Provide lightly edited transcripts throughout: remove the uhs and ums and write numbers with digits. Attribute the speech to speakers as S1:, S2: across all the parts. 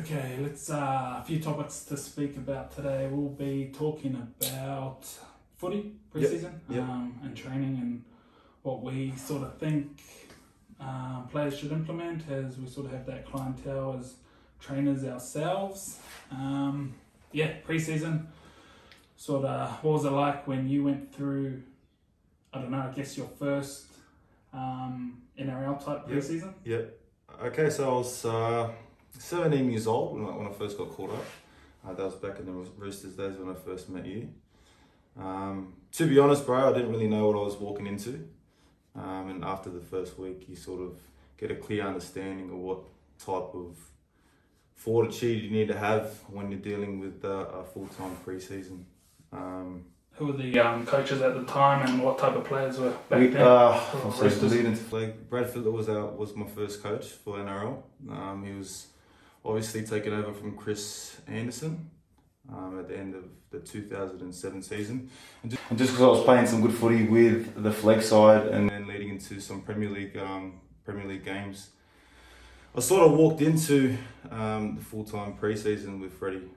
S1: Okay, let's a few topics to speak about today. We'll be talking about footy pre-season and training and what we sort of think players should implement as we sort of have that clientele as trainers ourselves. Pre-season, sort of what was it like when you went through, I guess your first NRL type pre-season?
S2: Yep. Okay, so I was 17 years old when I first got called up. That was back in the Roosters days when I first met you. To be honest, bro, I didn't really know what I was walking into. And after the first week, you sort of get a clear understanding of what type of fortitude you need to have when you're dealing with a full-time pre-season.
S1: Who were the coaches at the time and what type of players were back then?
S2: Brad Fittler was my first coach for NRL. He was obviously taken over from Chris Anderson at the end of the 2007 season. And just because I was playing some good footy with the flag side and then leading into some Premier League games, I sort of walked into the full-time pre-season with Freddie.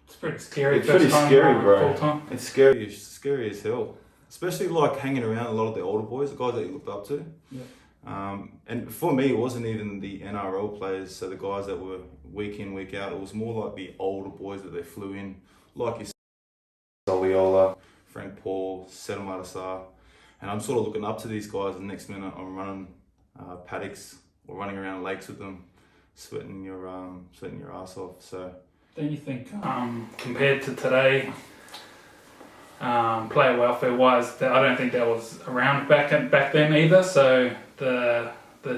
S1: It's pretty scary.
S2: It's pretty scary, bro.
S1: Full-time.
S2: It's scary as hell. Especially like hanging around a lot of the older boys, the guys that you looked up to.
S1: Yeah.
S2: And for me, it wasn't even the NRL players, so the guys that were week in, week out. It was more like the older boys that they flew in, like Soliola, Frank Paul, Seddon Matasar. And I'm sort of looking up to these guys, and next minute I'm running paddocks or running around lakes with them, sweating your ass off. So.
S1: Don't you think, compared to today, player welfare wise, I don't think that was around back then either. So the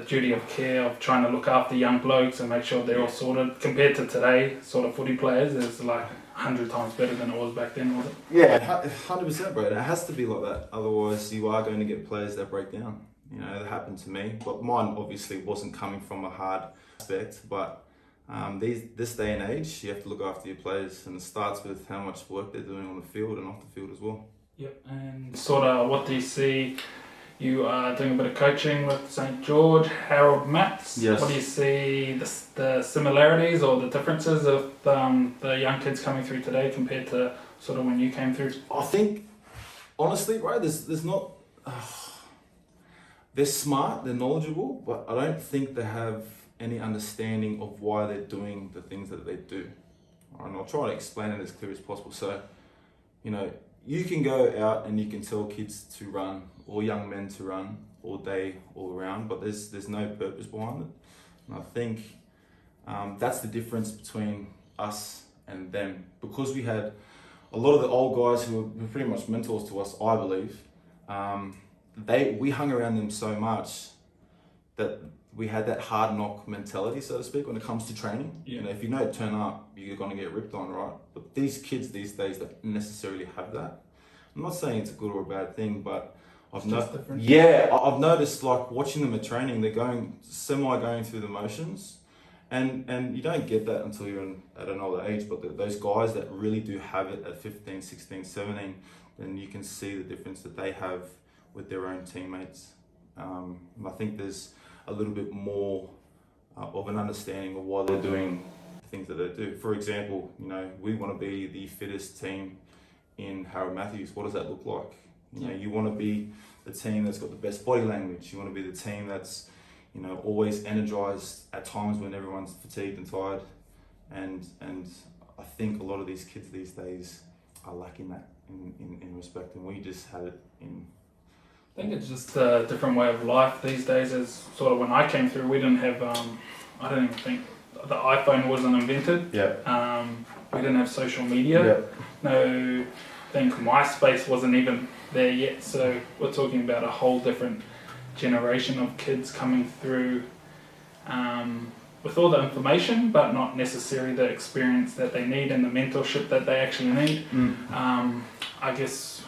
S1: duty of care of trying to look after young blokes and make sure they're all sorted compared to today sort of footy players is like 100 times better than it was back then, was it?
S2: Yeah, 100%, bro. It has to be like that. Otherwise, you are going to get players that break down. You know, that happened to me. But mine obviously wasn't coming from a hard aspect, but this day and age, you have to look after your players, and it starts with how much work they're doing on the field and off the field as well.
S1: Yep, and sort of what do you see? You are doing a bit of coaching with St. George, Harold Mathews.
S2: Yes.
S1: What do you see the similarities or the differences of the young kids coming through today compared to sort of when you came through?
S2: I think, honestly, bro, there's not... they're smart, they're knowledgeable, but I don't think they have any understanding of why they're doing the things that they do. And I'll try to explain it as clear as possible. So, you know, you can go out and you can tell kids to run or young men to run all day, all around, but there's no purpose behind it. And I think that's the difference between us and them. Because we had a lot of the old guys who were pretty much mentors to us, I believe, we hung around them so much that we had that hard knock mentality, so to speak, when it comes to training.
S1: Yeah.
S2: You know, if you don't turn up, you're going to get ripped on, right? But these kids these days don't necessarily have that. I'm not saying it's a good or a bad thing, but I've noticed, like, watching them at training, they're going through the motions, and you don't get that until you're at an older age. But those guys that really do have it at 15, 16, 17, then you can see the difference that they have with their own teammates. I think there's a little bit more of an understanding of why they're doing the things that they do. For example, you know, we want to be the fittest team in Harold Mathews. What does that look like? You know, you want to be the team that's got the best body language. You want to be the team that's, you know, always energized at times when everyone's fatigued and tired. And I think a lot of these kids these days are lacking that in respect, and we just had it in.
S1: I think it's just a different way of life these days. As sort of when I came through, we didn't have, I don't even think the iPhone wasn't invented.
S2: Yeah.
S1: We didn't have social media.
S2: Yeah.
S1: No, I think MySpace wasn't even there yet. So we're talking about a whole different generation of kids coming through with all the information, but not necessarily the experience that they need and the mentorship that they actually need. I guess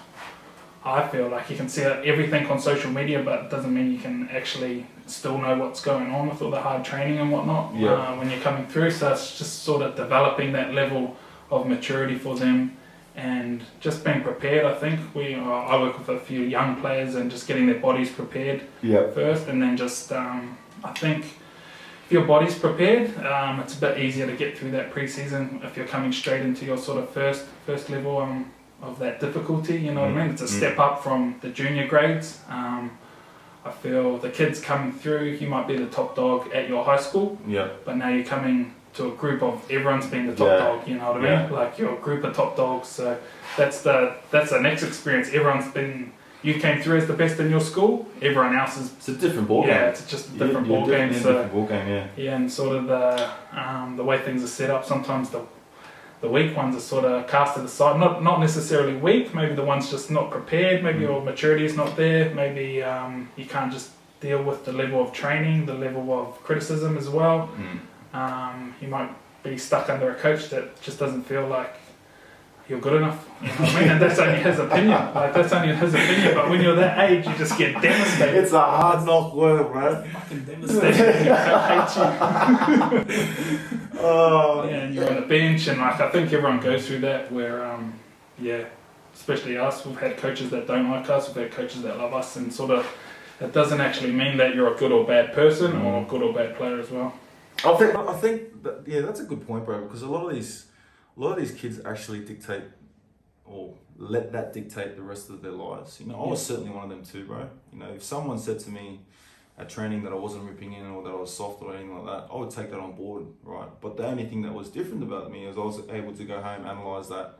S1: I feel like you can see everything on social media, but it doesn't mean you can actually still know what's going on with all the hard training and whatnot when you're coming through. So it's just sort of developing that level of maturity for them and just being prepared. I think I work with a few young players and just getting their bodies prepared first, and then just I think if your body's prepared, it's a bit easier to get through that pre-season if you're coming straight into your sort of first level of that difficulty, you know what I mean? It's a step up from the junior grades. I feel the kids coming through, you might be the top dog at your high school, but now you're coming to a group of everyone's been the top dog, you know what I mean? Like you're a group of top dogs, so that's the next experience. You came through as the best in your school, everyone else is...
S2: It's a different ballgame.
S1: Yeah, it's just a different ballgame.
S2: Different ballgame,
S1: yeah, and sort of the way things are set up, sometimes the weak ones are sort of cast to the side. Not necessarily weak, maybe the one's just not prepared, maybe your maturity is not there, maybe you can't just deal with the level of training, the level of criticism as well. You might be stuck under a coach that just doesn't feel like you're good enough, you know what I mean? And that's only his opinion. But when you're that age, you just get devastated.
S2: It's a hard knock world, bro.
S1: Fucking devastated. Your coach hates you. And you're on the bench, and like I think everyone goes through that. Where, especially us, we've had coaches that don't like us, we've had coaches that love us, and sort of it doesn't actually mean that you're a good or bad person or a good or bad player as well.
S2: I think that, that's a good point, bro. Because a lot of these kids actually dictate or let that dictate the rest of their lives. You know, I was certainly one of them too, bro. You know, if someone said to me at training that I wasn't ripping in or that I was soft or anything like that, I would take that on board, right? But the only thing that was different about me is I was able to go home, analyze that,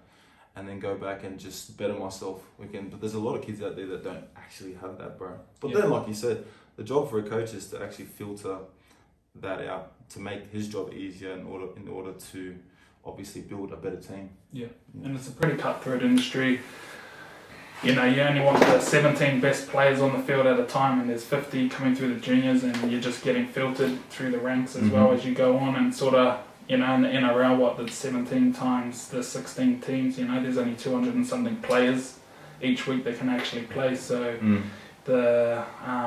S2: and then go back and just better myself again. But there's a lot of kids out there that don't actually have that, bro. But then, like you said, the job for a coach is to actually filter that out to make his job easier in order to obviously build a better team. Yeah,
S1: and it's a pretty cutthroat industry. You know, you only want the 17 best players on the field at a time, and there's 50 coming through the juniors, and you're just getting filtered through the ranks as well as you go on. And sort of, you know, in the NRL, the 17 times the 16 teams, you know, there's only 200 and something players each week that can actually play. So the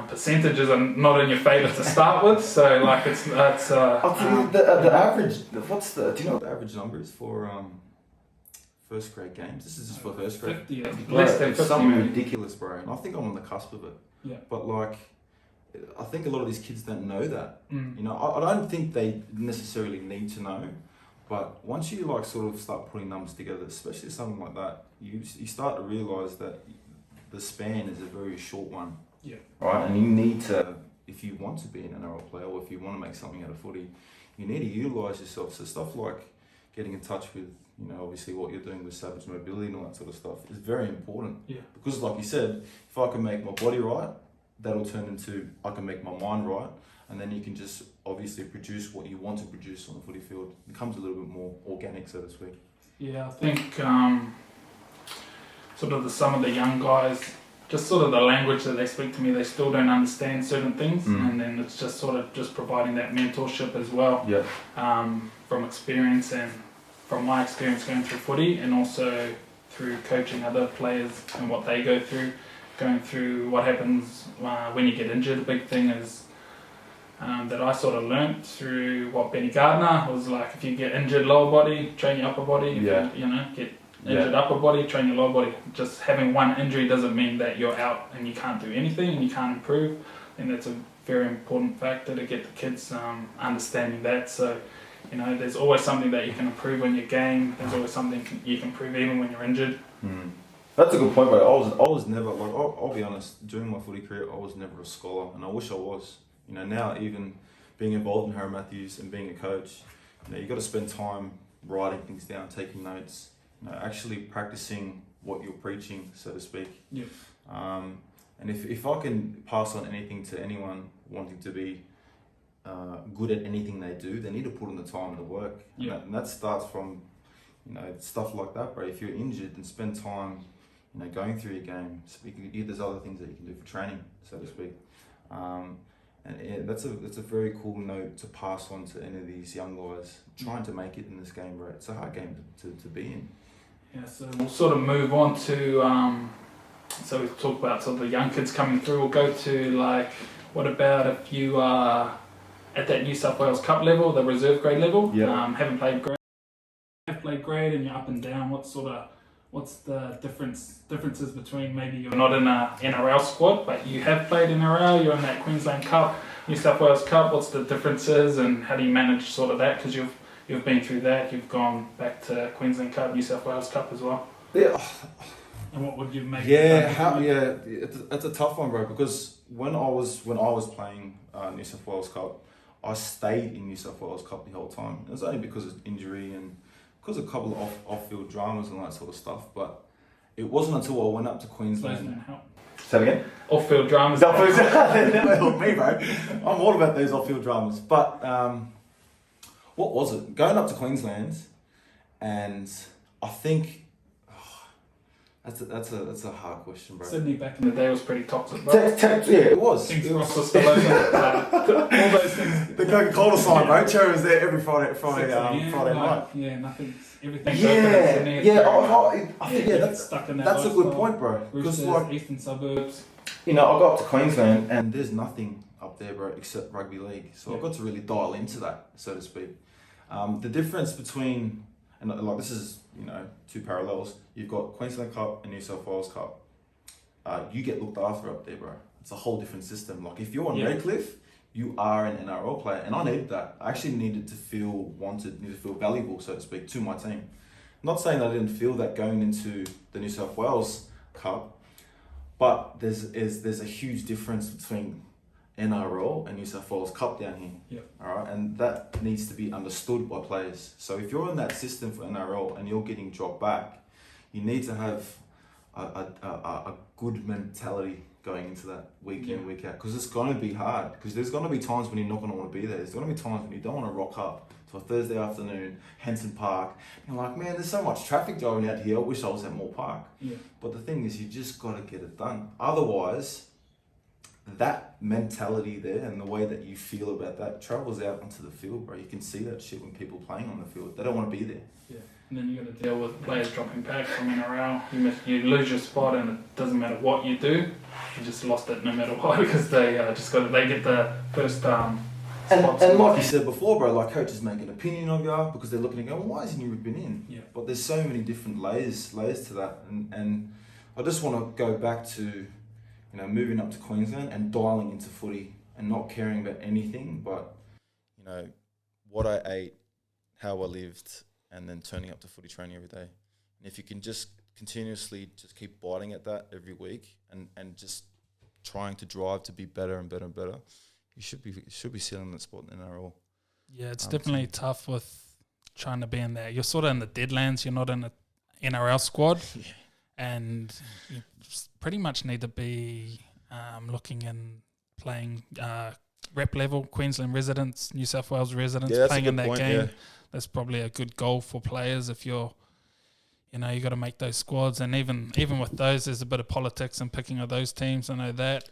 S1: percentages are not in your favour to start with. So like it's
S2: the average. Do you know what the average number is for first grade games? This is just for first grade.
S1: 50, less than 50.
S2: It's something ridiculous, bro. And I think I'm on the cusp of it.
S1: Yeah.
S2: But like, I think a lot of these kids don't know that. You know, I don't think they necessarily need to know. But once you like sort of start putting numbers together, especially something like that, you start to realise that the span is a very short one.
S1: Yeah.
S2: Right, and you need to, if you want to be an NRL player or if you want to make something out of footy, you need to utilise yourself. So stuff like getting in touch with, you know, obviously what you're doing with Savage Mobility and all that sort of stuff is very important.
S1: Yeah.
S2: Because like you said, if I can make my body right, that'll turn into I can make my mind right, and then you can just obviously produce what you want to produce on the footy field. It becomes a little bit more organic, so to speak.
S1: Yeah, I think sort of some of the young guys, just sort of the language that they speak to me, they still don't understand certain things, and then it's just sort of just providing that mentorship as well.
S2: Yeah.
S1: From experience and from my experience going through footy, and also through coaching other players and what they go through, going through what happens when you get injured. The big thing is that I sort of learnt through what Benny Gardner was like. If you get injured lower body, train your upper body. If you know, get injured upper body, train your lower body. Just having one injury doesn't mean that you're out and you can't do anything and you can't improve. And that's a very important factor to get the kids understanding that. So, you know, there's always something that you can improve on your game. There's always something you can improve even when you're injured.
S2: That's a good point, bro. I was never, like, I'll be honest, during my footy career, I was never a scholar, and I wish I was. You know, now even being involved in Harold Mathews and being a coach, you know, you got to spend time writing things down, taking notes, you know, actually practicing what you're preaching, so to speak.
S1: Yeah.
S2: And if I can pass on anything to anyone wanting to be good at anything they do, they need to put in the time and the work.
S1: Yeah.
S2: And that starts from, you know, stuff like that, bro. If you're injured, then spend time, you know, going through your game. There's other things that you can do for training, so to speak. And that's a very cool note to pass on to any of these young guys trying to make it in this game, bro. It's a hard game to be in.
S1: Yeah, so we'll sort of move on to, so we've talked about sort of the young kids coming through. We'll go to, like, what about if you are at that New South Wales Cup level, the reserve grade level, haven't played grade, and you're up and down, what sort of what's the differences between maybe you're not in a NRL squad, but you have played NRL, you're in that Queensland Cup, New South Wales Cup, what's the differences and how do you manage sort of that? Because you've been through that, you've gone back to Queensland Cup, New South Wales Cup as well.
S2: Yeah.
S1: And what would you make?
S2: It's a tough one, bro. Because when I was playing New South Wales Cup, I stayed in New South Wales Cup the whole time. It was only because of injury and because of a couple of off-field dramas and that sort of stuff. But it wasn't until I went up to Queensland. Say that again?
S1: Off-field dramas.
S2: They never helped me, bro. I'm all about those off-field dramas. But what was it? Going up to Queensland, and I think that's a hard question, bro.
S1: Sydney back in the day was pretty toxic, bro.
S2: Yeah, it was.
S1: Things were still open. All those things.
S2: The Coca-Cola sign, bro. Cherry was there every Friday night.
S1: Yeah, everything's
S2: I think that's a good point, bro. Because like
S1: eastern suburbs.
S2: I got up to Queensland and there's nothing up there, bro, except rugby league. So I got to really dial into that, so to speak. The difference between, and like this is, two parallels. You've got Queensland Cup and New South Wales Cup. You get looked after up there, bro. It's a whole different system. Like if you're on Redcliffe, you are an NRL player, and I needed that. I actually needed to feel wanted, needed to feel valuable, so to speak, to my team. Not saying I didn't feel that going into the New South Wales Cup, but there's a huge difference between NRL and New South Wales Cup down here.
S1: Yep.
S2: All right, and that needs to be understood by players. So if you're in that system for NRL and you're getting dropped back, you need to have a good mentality going into that week in, week out, because it's going to be hard. Because there's going to be times when you're not going to want to be there. There's going to be times when you don't want to rock up to a Thursday afternoon, Henson Park. And you're like, man, there's so much traffic driving out here. I wish I was at Moore Park. Yeah. But the thing is, you just got to get it done. Otherwise, that mentality there and the way that you feel about that travels out onto the field, bro. You can see that shit when people playing on the field. They don't want to be there.
S1: Yeah. And then you got to deal with players dropping back from NRL. You lose your spot, and it doesn't matter what you do. You just lost it no matter what, because they get the first spots.
S2: And like you said before, bro, like coaches make an opinion of you because they're looking and going, why isn't you been in?
S1: Yeah.
S2: But there's so many different layers to that, and I just want to go back to moving up to Queensland and dialing into footy and not caring about anything but what I ate, how I lived, and then turning up to footy training every day. And if you can just continuously just keep biting at that every week and just trying to drive to be better and better and better, you should be sitting in that spot in NRL.
S1: Yeah, it's definitely tough with trying to be in there. You're sort of in the deadlands. You're not in an NRL squad. Yeah. And you pretty much need to be looking and playing rep level, Queensland residents, New South Wales residents, playing in that game. Yeah. That's probably a good goal for players if you're, you got to make those squads. And even with those, there's a bit of politics and picking of those teams. I know that.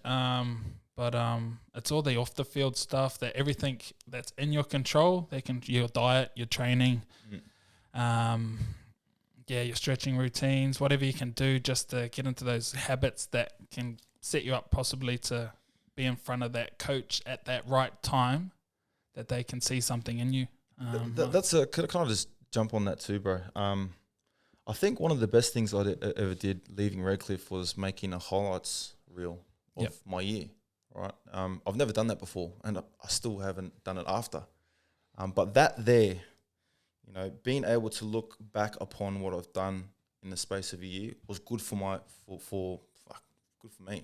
S1: But it's all the off the field stuff, that everything that's in your control. Your diet, your training, your stretching routines, whatever you can do just to get into those habits that can set you up possibly to be in front of that coach at that right time, that they can see something in you. Could I kind of just jump on that too, bro? I think one of the best things I ever did leaving Redcliffe was making a highlights reel of my year, right? I've never done that before, and I still haven't done it after. But that there, being able to look back upon what I've done in the space of a year was good for me. You know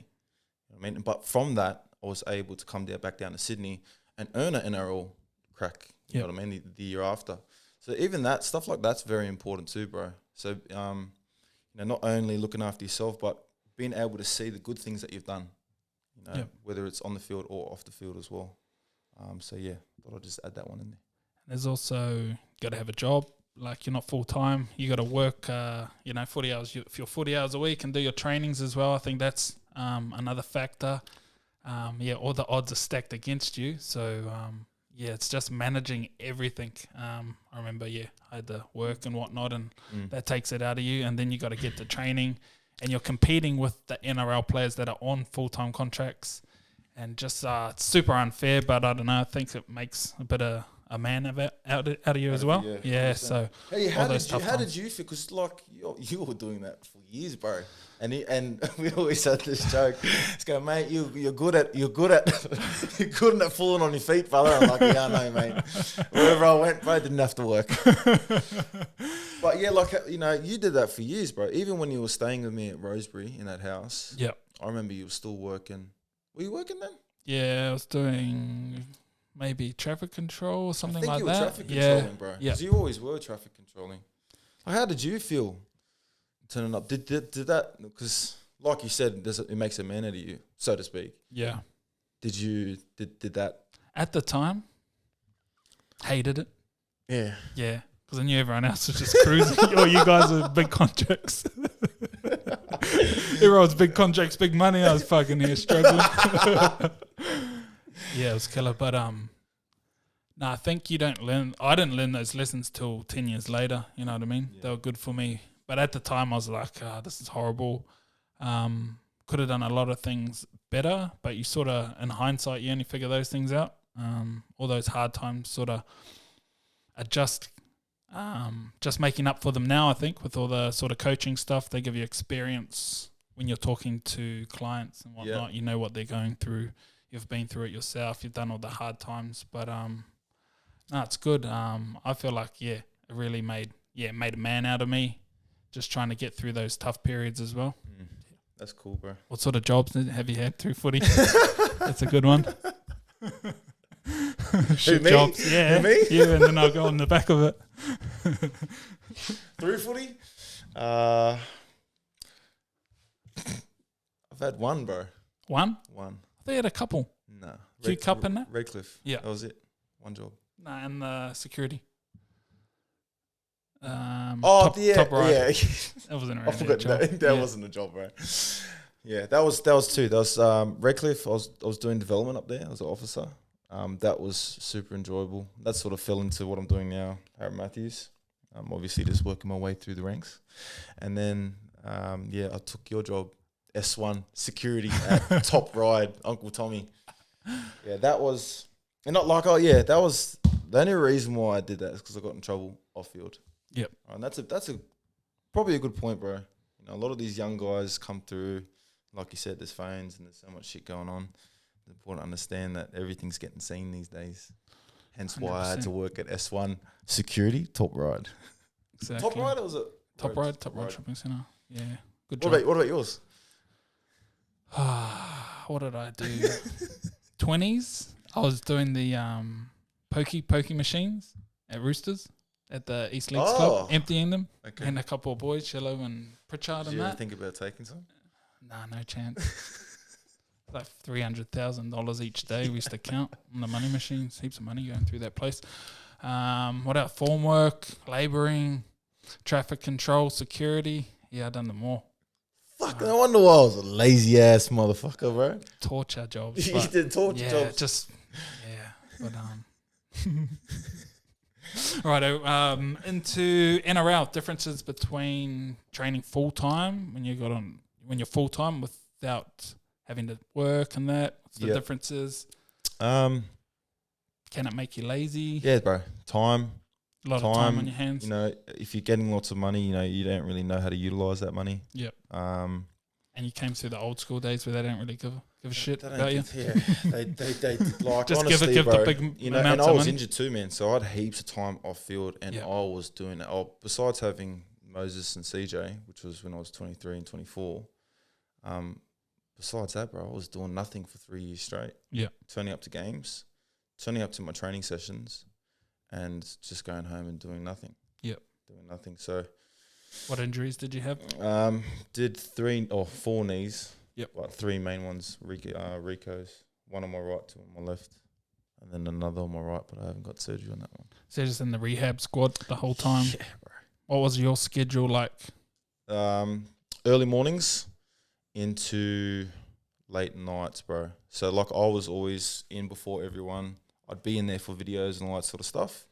S1: what I mean? But from that, I was able to come back down to Sydney and earn an NRL crack. You know what I mean? The year after. So even that stuff like that's very important too, bro. So not only looking after yourself, but being able to see the good things that you've done. Whether it's on the field or off the field as well. Thought I'd just add that one in there. There's also got to have a job. Like, you're not full time. You got to work. 40 hours. If you're 40 hours a week and do your trainings as well, I think that's another factor. All the odds are stacked against you. So it's just managing everything. I remember, I had to work and whatnot, and that takes it out of you. And then you got to get to training, and you're competing with the NRL players that are on full-time contracts, and just it's super unfair. But I don't know. I think it makes a bit of a man out of you as well. Yeah, so
S3: hey, how
S1: all those
S3: did you,
S1: tough
S3: how
S1: times.
S3: did you feel? Because like you were doing that for years, bro. And we always had this joke. It's going, mate, you're good at you're good at falling on your feet, fella. I'm like, yeah, I know, mate. Wherever I went, bro, didn't have to work. But yeah, like, you know, you did that for years, bro. Even when you were staying with me at Rosebery in that house.
S1: Yep.
S3: I remember you were still working. Were you working then?
S1: Yeah, I was doing maybe traffic control or something like that.
S3: I think you were traffic controlling, bro.
S1: Yeah.
S3: Because you always were traffic controlling. Like, how did you feel turning up? Did that, because like you said, it makes a man out of you, so to speak.
S1: Yeah.
S3: Did that?
S1: At the time, hated it.
S3: Yeah.
S1: Yeah, because I knew everyone else was just cruising. Or you guys were big contracts. Everyone's big contracts, big money. I was fucking here struggling. Yeah, it was killer. But I think you don't learn. I didn't learn those lessons till 10 years later. You know what I mean? Yeah. They were good for me. But at the time, I was like, this is horrible. Could have done a lot of things better. But you sort of, in hindsight, you only figure those things out. All those hard times sort of adjust. Just making up for them now, I think, with all the sort of coaching stuff. They give you experience when you're talking to clients and whatnot. Yeah. You know what they're going through. You've been through it yourself. You've done all the hard times. But no, it's good. I feel like, it really made a man out of me, just trying to get through those tough periods as well.
S3: That's cool, bro.
S1: What sort of jobs have you had through footy? That's a good one. Shit jobs. Yeah.
S3: Me?
S1: Yeah, and then I'll go on the back of it.
S3: Through footy? I've had one, bro.
S1: One?
S3: One.
S1: I thought you had a couple.
S3: No.
S1: Q Cup in that?
S3: Redcliffe.
S1: Yeah.
S3: That was it. One job.
S1: No, and the security.
S3: Top right.
S1: Yeah. That wasn't
S3: I forgot that wasn't a job, bro. Yeah, that was two. That was Redcliffe. I was doing development up there. I was an officer. That was super enjoyable. That sort of fell into what I'm doing now, Harold Mathews. Obviously just working my way through the ranks. And then, I took your job, S1 security at Top Ride, Uncle Tommy. Yeah, that was, and not like, that was, the only reason why I did that is because I got in trouble off field.
S1: Yep.
S3: And that's probably a good point, bro. You know, a lot of these young guys come through, like you said, there's phones and there's so much shit going on. It's important to understand that everything's getting seen these days. Hence 100%. Why I had to work at S1 Security, Top Ride.
S1: Exactly.
S3: Top Ride, or was it?
S1: Top Ride Shopping Centre. Yeah, good
S3: job. What about yours?
S1: What did I do? 20s. I was doing the pokey machines at Roosters at the East Leagues Club, emptying them, and a couple of boys, Shello and Pritchard,
S3: Did
S1: and
S3: you
S1: that.
S3: ever think about taking some?
S1: Nah, no chance. Like $300,000 each day we used to count on the money machines. Heaps of money going through that place. What else? Form work, labouring, traffic control, security. Yeah, I done them all.
S3: Fuck, no wonder why I was a lazy ass motherfucker, bro.
S1: Torture jobs.
S3: You did torture jobs.
S1: But righto. Into NRL, differences between training full time when you're full time without having to work and that. What's the differences? Can it make you lazy?
S3: Yeah, bro. Time.
S1: A lot of time on your hands.
S3: You know, if you're getting lots of money, you know, you don't really know how to utilize that money.
S1: Yep. And you came through the old school days where they don't really give a shit about you.
S3: Yeah, they like
S1: just
S3: honestly,
S1: give
S3: bro,
S1: the big
S3: you know. And I was injured too, man. So I had heaps of time off field, and I was doing it. Besides having Moses and CJ, which was when I was 23 and 24. Besides that, bro, I was doing nothing for 3 years straight.
S1: Yeah.
S3: Turning up to games, turning up to my training sessions, and just going home and doing nothing.
S1: Yep.
S3: Doing nothing. So,
S1: what injuries did you have?
S3: Did 3 or 4 knees.
S1: Yep.
S3: Like 3 main ones, Rico's. One on my right, 2 on my left. And then another on my right, but I haven't got surgery on that one.
S1: So just in the rehab squad the whole time?
S3: Yeah, bro.
S1: What was your schedule like?
S3: Early mornings into late nights, bro. So like I was always in before everyone. I'd be in there for videos and all that sort of stuff.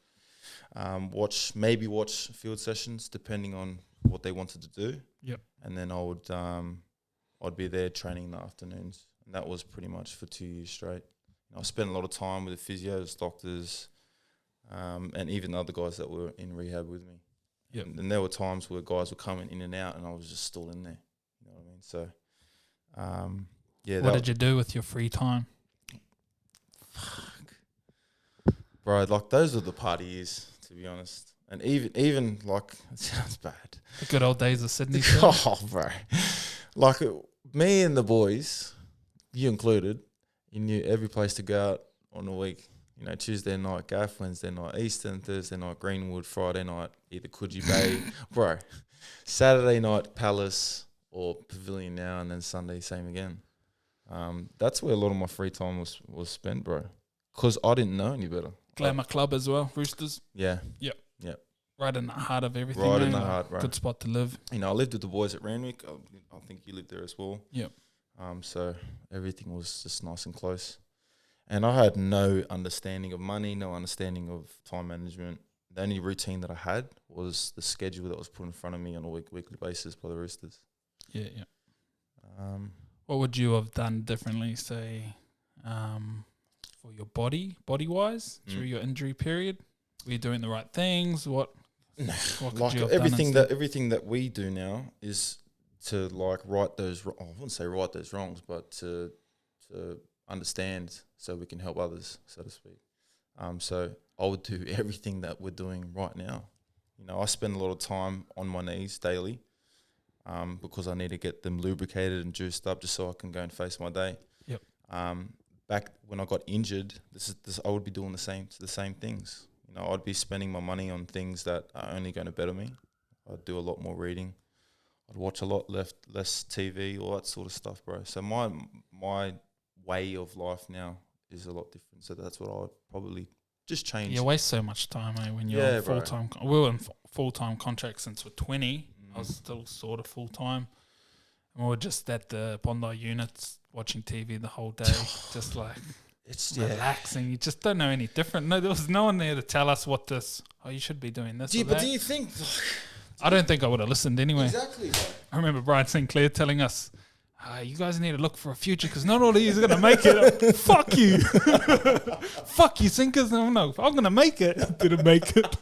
S3: Watch field sessions depending on what they wanted to do.
S1: Yep.
S3: And then I'd be there training in the afternoons. And that was pretty much for 2 years straight. I spent a lot of time with the physios, doctors, and even other guys that were in rehab with me.
S1: Yep.
S3: And there were times where guys were coming in and out, and I was just still in there. You know what I mean? So, yeah.
S1: What did you do with your free time?
S3: Bro, like those were the party years, to be honest. And even like, it sounds bad.
S1: The good old days of Sydney.
S3: Oh, bro. Like me and the boys, you included, you knew every place to go out on the week. You know, Tuesday night, Gaff, Wednesday night, Eastern, Thursday night, Greenwood, Friday night, either Coogee Bay. Bro, Saturday night, Palace or Pavilion now, and then Sunday, same again. That's where a lot of my free time was spent, bro. Because I didn't know any better.
S1: Glamour Club as well, Roosters.
S3: Yeah.
S1: Yep.
S3: Yep.
S1: Right in the heart of everything.
S3: Right in
S1: eh?
S3: the heart, bro.
S1: Good spot to live.
S3: You know, I lived with the boys at Randwick. I think you lived there as well.
S1: Yep.
S3: So everything was just nice and close. And I had no understanding of money, no understanding of time management. The only routine that I had was the schedule that was put in front of me on a weekly basis by the Roosters.
S1: Yeah, yeah. What would you have done differently, say, for your body-wise, through your injury period? Were you doing the right things? What could
S3: Like
S1: you have
S3: everything
S1: done
S3: everything that we do now is to like right those. I wouldn't say right those wrongs, but to understand so we can help others, so to speak. So I would do everything that we're doing right now. You know, I spend a lot of time on my knees daily because I need to get them lubricated and juiced up just so I can go and face my day.
S1: Yep.
S3: Back when I got injured, I would be doing the same things. You know, I'd be spending my money on things that are only going to better me. I'd do a lot more reading. I'd watch a lot less TV, all that sort of stuff, bro. So my way of life now is a lot different. So that's what I would probably just change.
S1: You waste so much time, when you're
S3: bro.
S1: full-time. We were in full-time contract since we're 20. I was still sort of full-time. And we were just at the Bondi units watching TV the whole day, just like
S3: it's
S1: relaxing. You just don't know any different. No, there was no one there to tell us you should be doing this or that.
S3: But do you think...
S1: I don't think I would have listened anyway.
S3: Exactly, bro.
S1: I remember Brian Sinclair telling us, you guys need to look for a future because not all of you are going to make it. Fuck you. Fuck you, Sinkers. No, I'm going to make it. Didn't make it.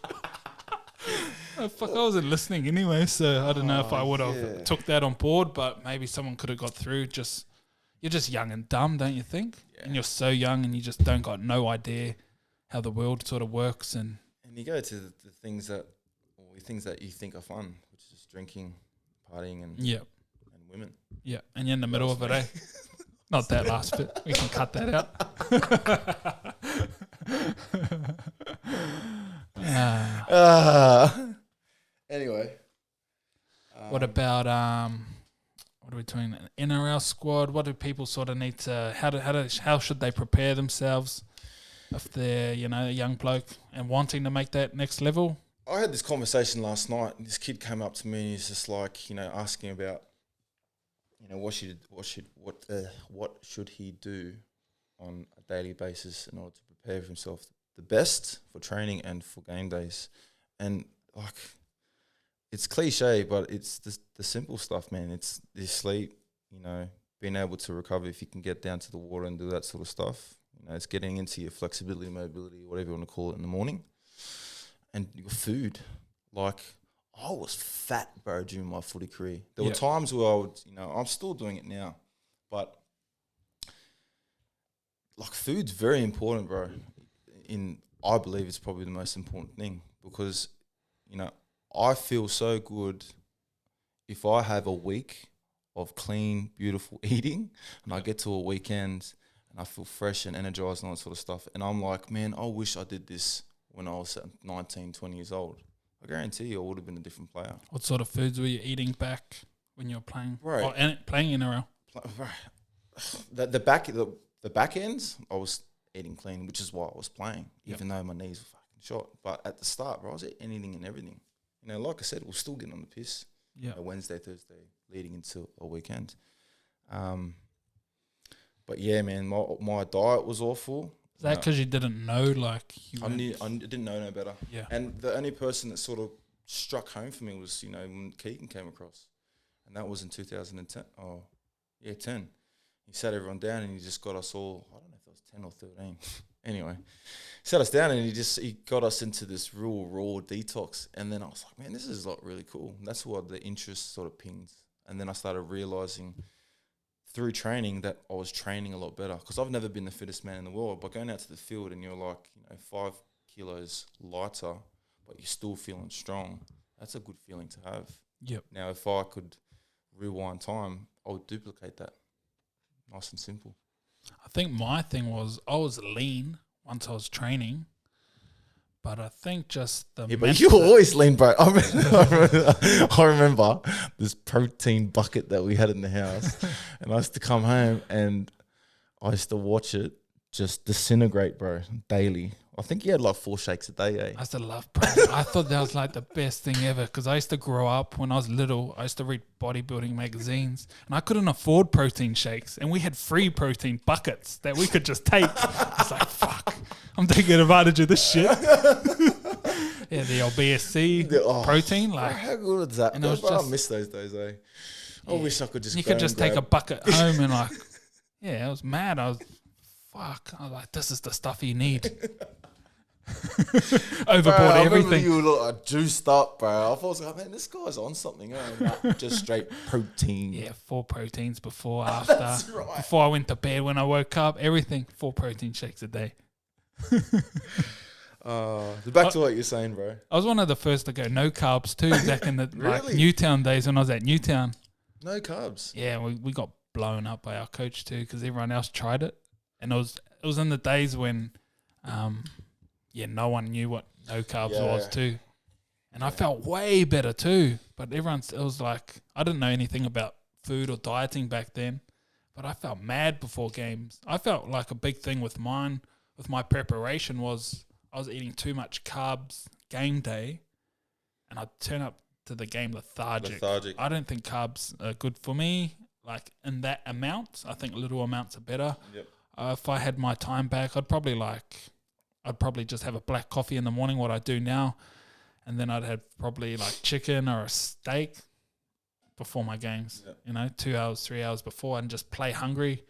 S1: I wasn't listening anyway, so I don't know if I would have took that on board, but maybe someone could have got through. You're just young and dumb, don't you think? Yeah. And you're so young and you just don't got no idea how the world sort of works. And
S3: you go to the things that you think are fun, which is drinking, partying, and women.
S1: Yeah, and you're in the middle of it, eh? Not that last bit. We can cut that out.
S3: Anyway.
S1: What about what are we doing? An NRL squad? What do people sort of need to? How should they prepare themselves if they're a young bloke and wanting to make that next level?
S3: I had this conversation last night. This kid came up to me and he's just like, asking about, what should he do on a daily basis in order to prepare for himself the best for training and for game days. And like, it's cliche, but it's the simple stuff, man. It's your sleep, being able to recover if you can get down to the water and do that sort of stuff. It's getting into your flexibility, mobility, whatever you want to call it in the morning. And your food, like I was fat, bro, during my footy career. There were times where I would, I'm still doing it now, but like food's very important, bro. I believe it's probably the most important thing because, I feel so good if I have a week of clean, beautiful eating and I get to a weekend and I feel fresh and energized and all that sort of stuff. And I'm like, man, I wish I did this when I was 19, 20 years old. I guarantee you I would have been a different player.
S1: What sort of foods were you eating back when you were playing?
S3: Right.
S1: Playing NRL?
S3: The back ends, I was eating clean, which is why I was playing, even though my knees were fucking shot. But at the start, bro, I was eating anything and everything. Like I said, we're still getting on the piss. Yeah. Wednesday, Thursday, leading into a weekend. But yeah, man, my diet was awful.
S1: Is that because you didn't know, like
S3: I didn't know no better.
S1: Yeah.
S3: And the only person that sort of struck home for me was, when Keegan came across. And that was in 2010. 10. He sat everyone down and he just got us all, I don't know if it was 10 or 13. Anyway, sat us down and he got us into this real raw detox. And then I was like, man, this is like really cool. And that's what the interest sort of pinged. And then I started realizing through training that I was training a lot better, because I've never been the fittest man in the world. But going out to the field and you're like, 5 kilos lighter, but you're still feeling strong, that's a good feeling to have.
S1: Yep.
S3: Now, if I could rewind time, I would duplicate that. Nice and simple.
S1: I think my thing was I was lean once I was training, but I think just the
S3: but you were always lean, bro. I remember this protein bucket that we had in the house, and I used to come home and I used to watch it just disintegrate, bro, daily. I think you had like 4 shakes a day, eh?
S1: I used to love protein. I thought that was like the best thing ever, because I used to grow up when I was little. I used to read bodybuilding magazines, and I couldn't afford protein shakes, and we had free protein buckets that we could just take. I was like, fuck, I'm taking advantage of this shit. Yeah, the old BSC protein, like,
S3: bro, how good was that?
S1: And it was
S3: bro,
S1: just,
S3: I miss those days, eh? I wish I could just.
S1: You
S3: go
S1: could just
S3: and
S1: take a
S3: grab
S1: bucket home and like, yeah, I was mad. I was like, this is the stuff you need. Overboard
S3: bro,
S1: everything.
S3: You were like juiced up, bro. I thought I was like, man, this guy's on something. Just straight protein.
S1: Yeah, 4 proteins before, after.
S3: That's right.
S1: Before I went to bed, when I woke up, everything, 4 protein shakes a day.
S3: Back to what you're saying, bro.
S1: I was one of the first to go no carbs too, back in the like
S3: Really?
S1: Newtown days when I was at Newtown.
S3: No carbs.
S1: Yeah, we got blown up by our coach too, because everyone else tried it, and it was in the days when, no one knew what no carbs was too, and I felt way better too. But it was like, I didn't know anything about food or dieting back then, but I felt mad before games. I felt like a big thing with my preparation was I was eating too much carbs game day, and I'd turn up to the game lethargic. I don't think carbs are good for me, like in that amount. I think little amounts are better.
S3: Yep.
S1: If I had my time back, I'd probably just have a black coffee in the morning, what I do now, and then I'd have probably like chicken or a steak before my games. Yep. 2 hours, 3 hours before, and just play hungry.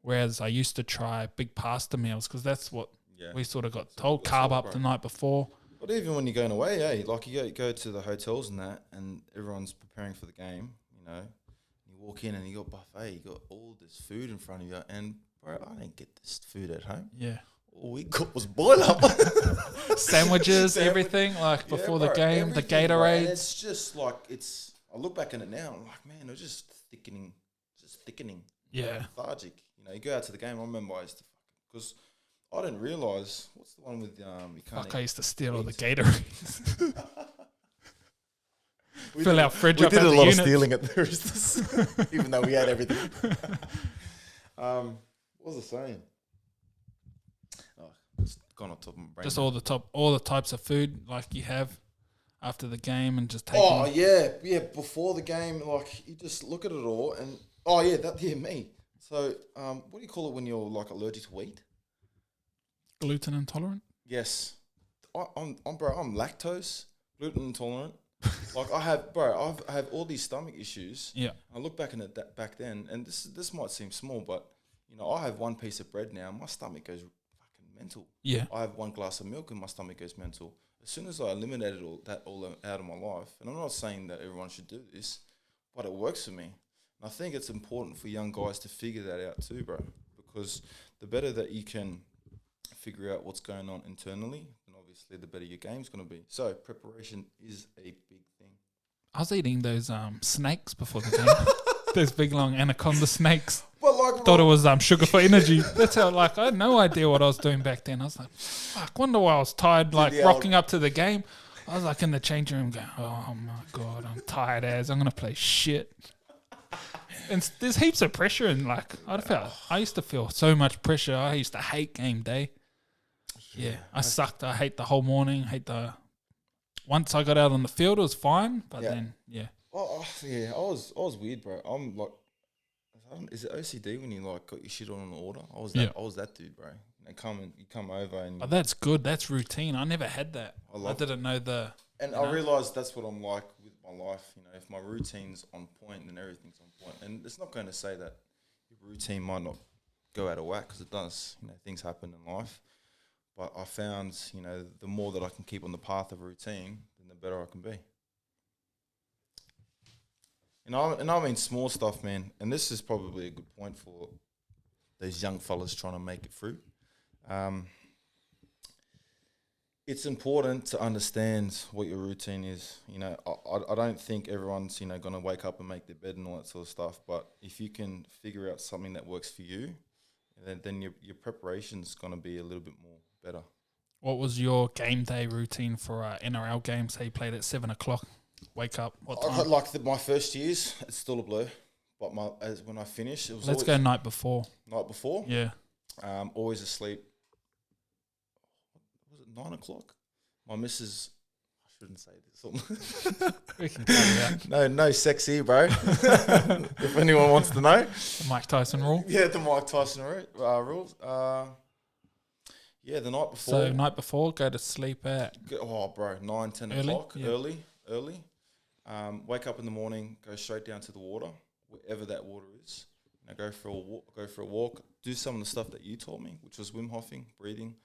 S1: Whereas I used to try big pasta meals, because that's what we sort of got told, carb up the night before.
S3: But even when you're going away, like you go to the hotels and that, and everyone's preparing for the game, you walk in and you got buffet, you got all this food in front of you, and bro, I didn't get this food at home.
S1: Yeah.
S3: All we got was boil up.
S1: Sandwiches, everything, like before the game, the Gatorades.
S3: It's just like, I look back on it now, I'm like, man, it was just thickening.
S1: Yeah.
S3: Lethargic. You go out to the game, I remember I used to because I didn't realise, what's the one with, you can't
S1: I used to steal all the Gatorades. Fill our fridge
S3: we
S1: up
S3: did
S1: at
S3: a
S1: the
S3: lot
S1: units.
S3: of stealing at the Roosters, even though we had everything. What was I saying? It's gone on top of my brain.
S1: Just all the types of food like you have after the game, and just take.
S3: Before the game, like you just look at it all, and me. So, what do you call it when you're like allergic to wheat?
S1: Gluten intolerant.
S3: Yes, I'm lactose, gluten intolerant. Like I have all these stomach issues.
S1: Yeah.
S3: I look back in it back then, and this might seem small, but I have one piece of bread now, my stomach goes fucking mental.
S1: Yeah.
S3: I have one glass of milk and my stomach goes mental. As soon as I eliminated all out of my life, and I'm not saying that everyone should do this, but it works for me. And I think it's important for young guys to figure that out too, bro, because the better that you can figure out what's going on internally, then obviously the better your game's going to be. So preparation is a big thing.
S1: I was eating those snakes before the game. Those big long anaconda snakes.
S3: But like,
S1: thought it was sugar for energy. That's how I had no idea what I was doing back then. I was like, fuck, wonder why I was tired, rocking up to the game. I was like in the changing room going, oh my God, I'm tired as I'm going to play shit. And there's heaps of pressure, and I used to feel so much pressure. I used to hate game day. Yeah, I sucked. I hate the whole morning. Once I got out on the field, it was fine. But then, yeah.
S3: I was weird, bro. I'm like, is it OCD when you got your shit on order? I was that dude, bro. You come over and.
S1: Oh, that's good. That's routine. I never had that. I didn't know the.
S3: And I realised that's what I'm like with my life. If my routine's on point, then everything's on point. And it's not going to say that your routine might not go out of whack, because it does. Things happen in life. But I found, the more that I can keep on the path of routine, then the better I can be. And I mean small stuff, man. And this is probably a good point for those young fellas trying to make it through. It's important to understand what your routine is. I don't think everyone's, going to wake up and make their bed and all that sort of stuff. But if you can figure out something that works for you, then your preparation's going to be a little bit more better.
S1: What was your game day routine for NRL games? Say you played at 7 o'clock. Wake up. What time?
S3: My first years, it's still a blur. But when I finish, it was.
S1: Let's go night before.
S3: Night before.
S1: Yeah.
S3: Always asleep. Was it 9 o'clock? My missus. I shouldn't say this.
S1: We can cut it out.
S3: No sexy, bro. If anyone wants to know.
S1: The Mike Tyson rule.
S3: Yeah, the Mike Tyson rules. The night before.
S1: So night before, go to sleep at.
S3: 9, 10
S1: early?
S3: o'clock.
S1: Yeah.
S3: Early. Wake up in the morning, go straight down to the water, wherever that water is. Go for a walk. Do some of the stuff that you taught me, which was Wim Hofing, breathing,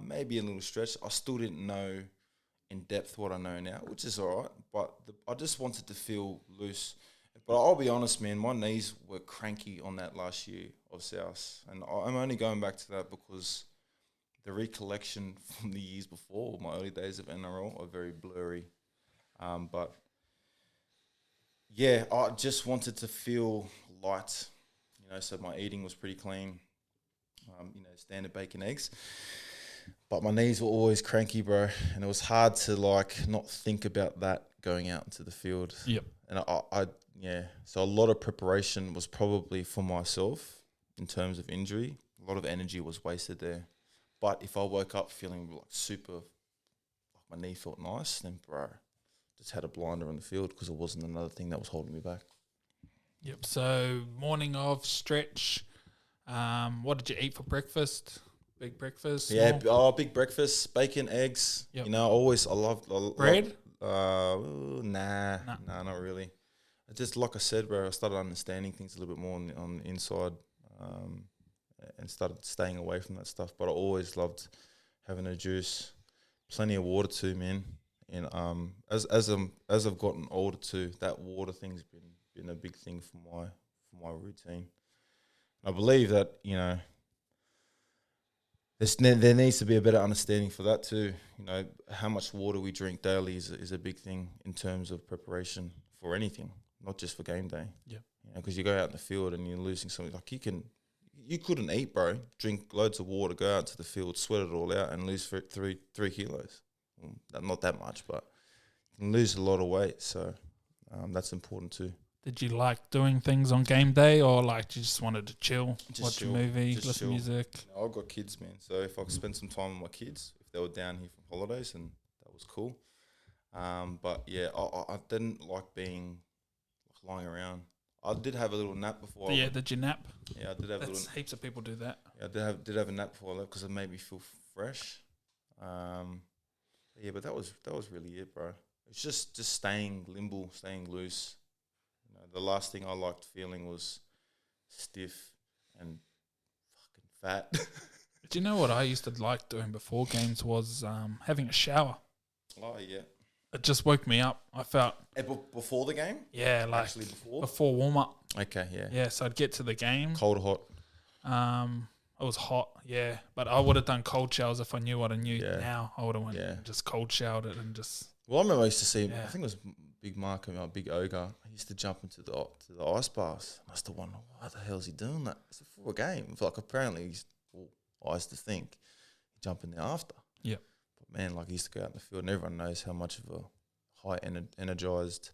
S3: maybe a little stretch. I still didn't know in depth what I know now, which is all right. But I just wanted to feel loose. But I'll be honest, man, my knees were cranky on that last year of South, and I'm only going back to that because the recollection from the years before, my early days of NRL, are very blurry. But yeah, I just wanted to feel light, so my eating was pretty clean, standard bacon, eggs. But my knees were always cranky, bro, and it was hard to not think about that going out into the field.
S1: Yep.
S3: And so a lot of preparation was probably for myself in terms of injury. A lot of energy was wasted there. But if I woke up feeling super, my knee felt nice, then bro, just had a blinder on the field because it wasn't another thing that was holding me back.
S1: Yep. So morning of stretch. What did you eat for breakfast? Big breakfast?
S3: Yeah. Big breakfast, bacon, eggs.
S1: Yep.
S3: I love
S1: bread.
S3: Nah, not really. Just like I said, bro, I started understanding things a little bit more on the inside, and started staying away from that stuff. But I always loved having a juice, plenty of water too, man. And as I've gotten older too, that water thing's been a big thing for my routine. I believe that there needs to be a better understanding for that too. How much water we drink daily is a big thing in terms of preparation for anything, not just for game day.
S1: Yeah.
S3: Because you go out in the field and you're losing something you couldn't eat, bro. Drink loads of water, go out to the field, sweat it all out, and lose 3 kilos. Not that much, but you can lose a lot of weight. So that's important too.
S1: Did you like doing things on game day, or you just wanted to chill, watch a movie, listen to music?
S3: I've got kids, man. So if I could spend some time with my kids, if they were down here from holidays, then that was cool. But yeah, I didn't like being lying around. I did have a little nap before.
S1: Yeah, did you nap?
S3: Yeah, I did have
S1: heaps of people do that.
S3: Yeah, I did have a nap before I left because it made me feel fresh. Yeah, but that was really it, bro. It's just staying limble, staying loose. The last thing I liked feeling was stiff and fucking fat.
S1: Do you know what I used to like doing before games was having a shower?
S3: Oh yeah.
S1: It just woke me up. I felt
S3: before the game.
S1: Yeah,
S3: actually
S1: before warm up.
S3: Okay, yeah.
S1: Yeah, so I'd get to the game.
S3: Cold or
S1: hot? It was hot, yeah. But I would have done cold showers if I knew what I knew now. I would have went just cold showered it and just.
S3: Well, I remember I used to see. I think it was Big Mark, Big Ogre. He used to jump into the ice baths. I used to wonder why the hell is he doing that? It's before a game. Apparently, I used to think he'd jump in there after.
S1: Yeah.
S3: But man, he used to go out in the field, and everyone knows how much of a high energized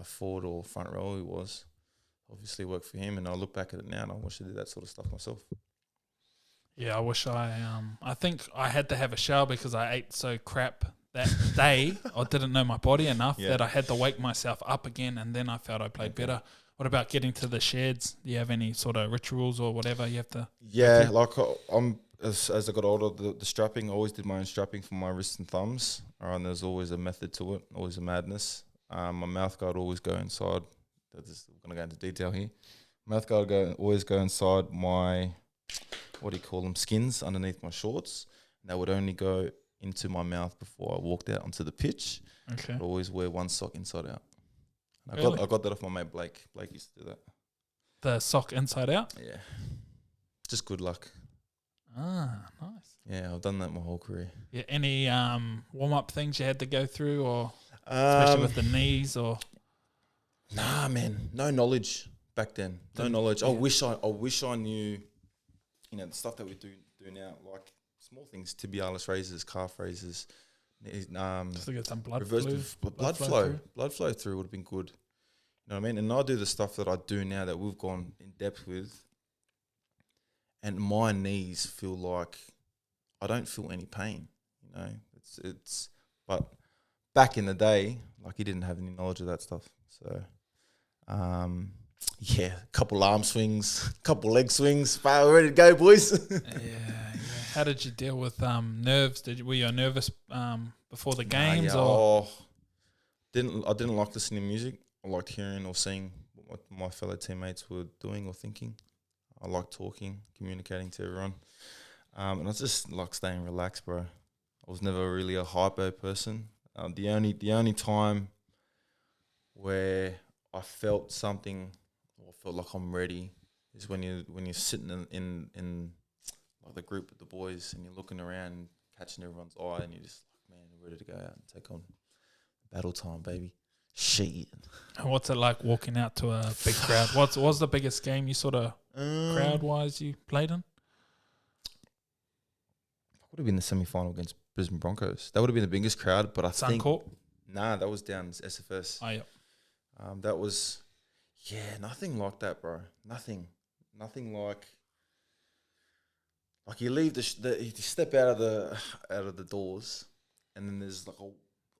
S3: forward or front row he was. Obviously, it worked for him, and I look back at it now, and I wish I did that sort of stuff myself.
S1: Yeah, I wish I think I had to have a shower because I ate so crap that day. I didn't know my body enough that I had to wake myself up again, and then I felt I played better. What about getting to the sheds? Do you have any sort of rituals or whatever you have to? Yeah,
S3: as I got older, the strapping, I always did my own strapping for my wrists and thumbs. And there's always a method to it, always a madness. My mouth guard always go inside. I'm going to go into detail here. Mouth guard always go inside my what do you call them, skins underneath my shorts. And they would only go into my mouth before I walked out onto the pitch.
S1: Okay.
S3: I'd always wear one sock inside out. And
S1: Really?
S3: I got that off my mate Blake. Blake used to do that.
S1: The sock inside out?
S3: Yeah. Just good luck.
S1: Ah, nice.
S3: Yeah, I've done that my whole career.
S1: Yeah, any warm-up things you had to go through, or especially with the knees, or?
S3: Nah, man, no knowledge back then. No knowledge.
S1: Yeah.
S3: I wish I knew, the stuff that we do now, like small things, tibialis raises, calf raises,
S1: Just to get some blood
S3: flow through would have been good. You know what I mean? And I do the stuff that I do now that we've gone in depth with, and my knees feel like I don't feel any pain. But back in the day, like, he didn't have any knowledge of that stuff. So, a couple arm swings, couple leg swings, we're ready to go, boys.
S1: Yeah. How did you deal with nerves? Were you nervous before the games?
S3: I didn't like listening to music. I liked hearing or seeing what my fellow teammates were doing or thinking. I liked talking, communicating to everyone. And I just like staying relaxed, bro. I was never really a hypo person. The only time where I felt something or felt like I'm ready is when you're sitting in like the group with the boys and you're looking around and catching everyone's eye and you're just like, man, you're ready to go out and take on battle time, baby. Shit.
S1: And what's it like walking out to a big crowd? What was the biggest game you sort of crowd-wise you played in?
S3: Would have been the semi-final against Brisbane Broncos. That would have been the biggest crowd, but I think...
S1: Suncorp?
S3: Nah, that was down SFS.
S1: Oh, yeah.
S3: That was... Yeah, nothing like that, bro. Nothing like... Like, you leave you step out of the doors, and then there's like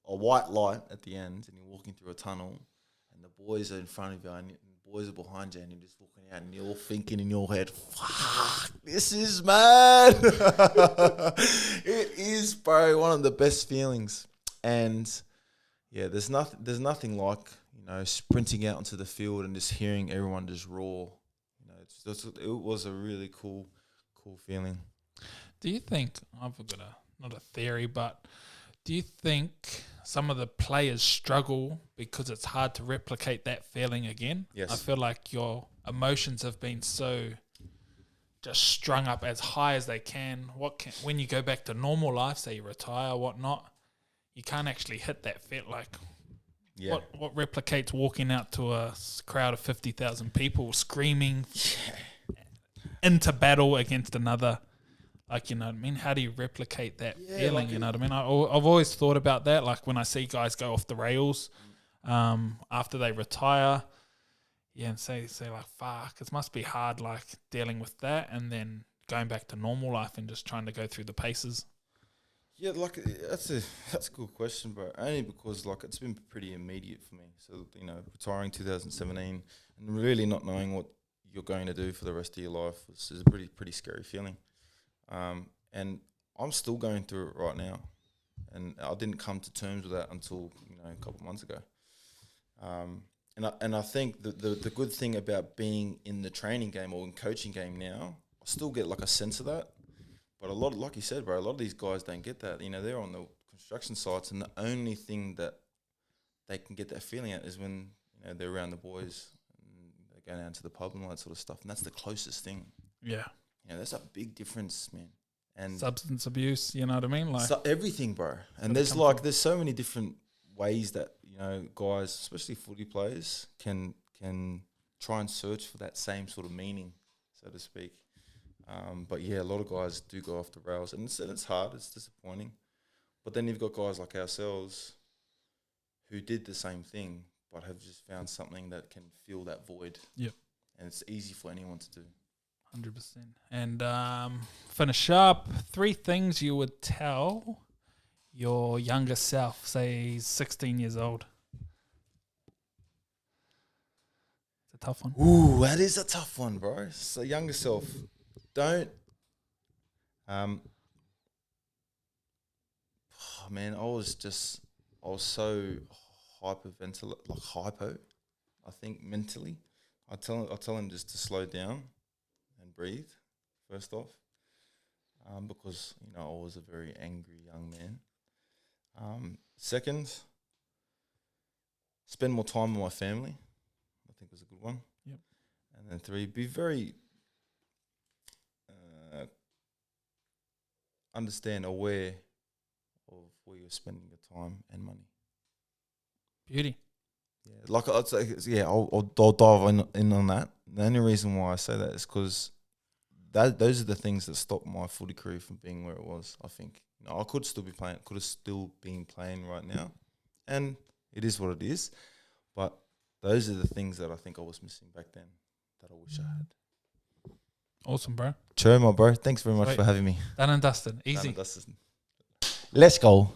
S3: a white light at the end, and you're walking through a tunnel, and the boys are in front of you, and the boys are behind you, and you're just walking out, and you're all thinking in your head, fuck, this is mad. It is, bro, one of the best feelings. And yeah, there's nothing like, sprinting out onto the field and just hearing everyone just roar. It was a really cool feeling.
S1: Do you think, I've got not a theory, but do you think some of the players struggle because it's hard to replicate that feeling again?
S3: Yes.
S1: I feel like your emotions have been so just strung up as high as they can. When you go back to normal life, say you retire, whatnot, you can't actually hit that fit. Like,
S3: yeah.
S1: What replicates walking out to a crowd of 50,000 people screaming into battle against another? Like, you know what I mean? How do you replicate that feeling? Like, you know what I mean? I've always thought about that. Like, when I see guys go off the rails after they retire, and say like, fuck, it must be hard, like, dealing with that and then going back to normal life and just trying to go through the paces.
S3: Yeah, like, that's a good question, bro. Only because, like, it's been pretty immediate for me. So, retiring 2017 and really not knowing what you're going to do for the rest of your life is a pretty scary feeling. And I'm still going through it right now, and I didn't come to terms with that until a couple of months ago. And I think the good thing about being in the training game or in coaching game now, I still get like a sense of that. But like you said, bro, a lot of these guys don't get that. They're on the construction sites, and the only thing that they can get that feeling at is when they're around the boys and they go down to the pub and all that sort of stuff. And that's the closest thing.
S1: Yeah.
S3: That's a big difference, man. And
S1: substance abuse, you know what I mean? Like,
S3: everything, bro. And there's so many different ways that guys, especially footy players, can try and search for that same sort of meaning, so to speak. But yeah, a lot of guys do go off the rails, and it's hard, it's disappointing. But then you've got guys like ourselves who did the same thing, but have just found something that can fill that void.
S1: Yep.
S3: And it's easy for anyone to do.
S1: 100%. And finish up, 3 things you would tell your younger self, say he's 16 years old. It's a tough one.
S3: Ooh, that is a tough one, bro. So younger self, don't. Oh man, I was so hypo. I think mentally, I tell him just to slow down and breathe. First off, because I was a very angry young man. Second, spend more time with my family. I think was a good one.
S1: Yep.
S3: And then 3, be very aware of where you're spending your time and money.
S1: Beauty.
S3: Yeah, like I'd say, I'll dive in on that. The only reason why I say that is because those are the things that stopped my footy career from being where it was. I think I could still be playing, could have still been playing right now, and it is what it is. But those are the things that I think I was missing back then that I wish I had.
S1: Awesome, bro.
S3: Sure, my bro. Thanks very much
S1: Sweet.
S3: for having me.
S1: Done and dusted. Easy.
S3: Done and dusted. Let's go.